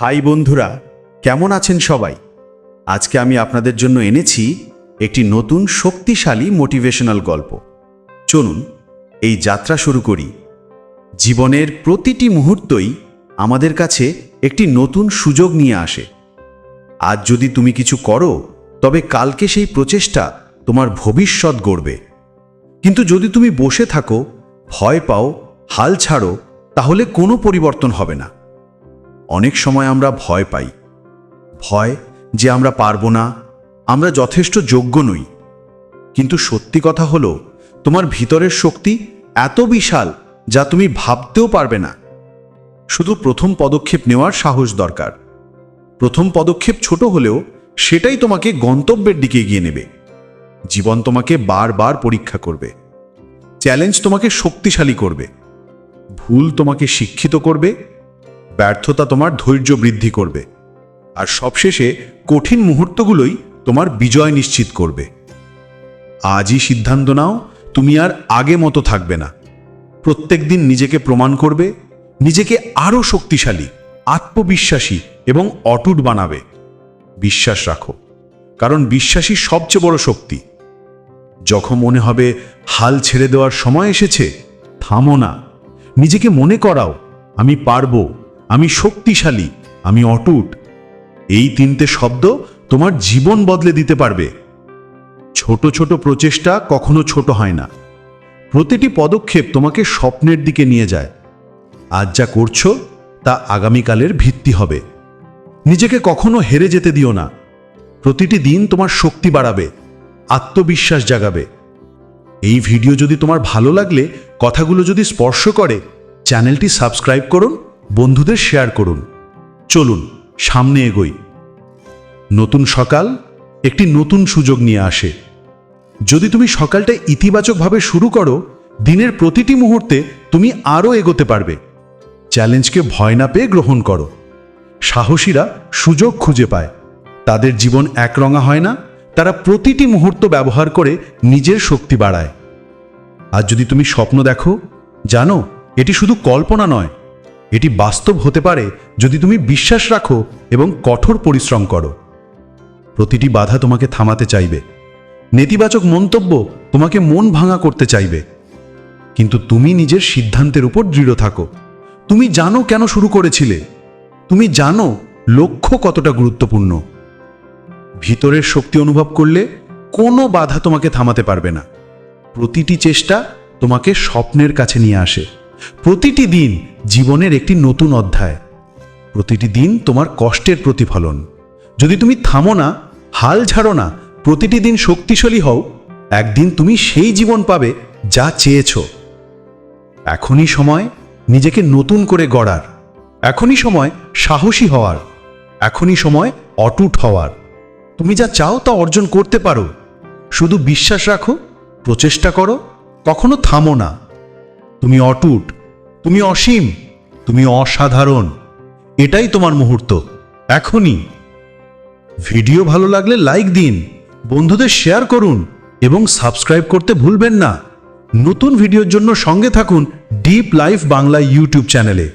High বন্ধুরা, কেমন আছেন সবাই? আজকে আমি আপনাদের জন্য এনেছি একটি নতুন শক্তিশালী মোটিভেশনাল গল্প। চলুন এই যাত্রা শুরু করি। জীবনের প্রতিটি মুহূর্তই আমাদের কাছে একটি নতুন সুযোগ নিয়ে আসে। আজ যদি তুমি কিছু করো, তবে কালকে সেই প্রচেষ্টা তোমার ভবিষ্যৎ গড়বে। কিন্তু যদি তুমি বসে থাকো, ভয় পাও, হাল ছাড়ো, তাহলে কোনো পরিবর্তন হবে না। অনেক সময় আমরা ভয় পাই, ভয় যে আমরা পারবো না, আমরা যথেষ্ট যোগ্য নই। কিন্তু সত্যি কথা হলো, তোমার ভিতরের শক্তি এত বিশাল যা তুমি ভাবতেও পারবে না। শুধু প্রথম পদক্ষেপ নেওয়ার সাহস দরকার। প্রথম পদক্ষেপ ছোট হলেও সেটাই তোমাকে গন্তব্যের দিকে এগিয়ে নেবে। জীবন তোমাকে বারবার পরীক্ষা করবে, চ্যালেঞ্জ তোমাকে শক্তিশালী করবে, ভুল তোমাকে শিক্ষিত করবে, ব্যর্থতা তোমার ধৈর্য বৃদ্ধি করবে, আর সবশেষে কঠিন মুহূর্তগুলোই তোমার বিজয় নিশ্চিত করবে। আজই সিদ্ধান্ত নাও, তুমি আর আগে মতো থাকবে না। প্রত্যেক দিন নিজেকে প্রমাণ করবে, নিজেকে আরও শক্তিশালী, আত্মবিশ্বাসী এবং অটুট বানাবে। বিশ্বাস রাখো, কারণ বিশ্বাসই সবচেয়ে বড় শক্তি। যখন মনে হবে হাল ছেড়ে দেওয়ার সময় এসেছে, থামো না। নিজেকে মনে করাও, আমি পারবো, আমি শক্তিশালী, আমি অটুট। এই তিনটে শব্দ তোমার জীবন বদলে দিতে পারবে। ছোট ছোট প্রচেষ্টা কখনো ছোট হয় না। প্রতিটি পদক্ষেপ তোমাকে স্বপ্নের দিকে নিয়ে যায়। আজ যা করছো তা আগামীকালের ভিত্তি হবে। নিজেকে কখনো হেরে যেতে দিও না। প্রতিটি দিন তোমার শক্তি বাড়াবে, আত্মবিশ্বাস জাগাবে। এই ভিডিও যদি তোমার ভালো লাগলে, কথাগুলো যদি স্পর্শ করে, চ্যানেলটি সাবস্ক্রাইব করুন, বন্ধুদের শেয়ার করুন। চলুন সামনে এগোই। নতুন সকাল একটি নতুন সুযোগ নিয়ে আসে। যদি তুমি সকালটা ইতিবাচকভাবে শুরু করো, দিনের প্রতিটি মুহূর্তে তুমি আরও এগোতে পারবে। চ্যালেঞ্জকে ভয় না পেয়ে গ্রহণ করো। সাহসীরা সুযোগ খুঁজে পায়। তাদের জীবন একরঙা হয় না, তারা প্রতিটি মুহূর্ত ব্যবহার করে নিজের শক্তি বাড়ায়। আর যদি তুমি স্বপ্ন দেখো, জানো এটি শুধু কল্পনা নয়, এটি বাস্তব হতে পারে যদি তুমি বিশ্বাস রাখো এবং কঠোর পরিশ্রম করো। প্রতিটি বাধা তোমাকে থামাতে চাইবে, নেতিবাচক মন্তব্য তোমাকে মন ভাঙা করতে চাইবে, কিন্তু তুমি নিজের সিদ্ধান্তের উপর দৃঢ় থাকো। তুমি জানো কেন শুরু করেছিলে, তুমি জানো লক্ষ্য কতটা গুরুত্বপূর্ণ। ভিতরের শক্তি অনুভব করলে কোনো বাধা তোমাকে থামাতে পারবে না। প্রতিটি চেষ্টা তোমাকে স্বপ্নের কাছে নিয়ে আসে। প্রতিটি দিন জীবনের একটি নতুন অধ্যায়। প্রতিটি দিন তোমার কষ্টের প্রতিফলন। যদি তুমি থামো না, হাল ছাড়ো না, প্রতিটি দিন শক্তিশালী হও, একদিন তুমি সেই জীবন পাবে যা চেয়েছ। এখনই সময় নিজেকে নতুন করে গড়ার, এখনই সময় সাহসী হওয়ার, এখনই সময় অটুট হওয়ার। তুমি যা চাও তা অর্জন করতে পারো। শুধু বিশ্বাস রাখো, প্রচেষ্টা করো, কখনো থামো না। তুমি অটুট, তুমি অসীম, তুমি অসাধারণ। এটাই তোমার মুহূর্ত, এখনই। ভিডিও ভালো লাগলে লাইক দিন, বন্ধুদের শেয়ার করুন এবং সাবস্ক্রাইব করতে ভুলবেন না। নতুন ভিডিওর জন্য সঙ্গে থাকুন ডিপ লাইফ বাংলা ইউটিউব চ্যানেলে।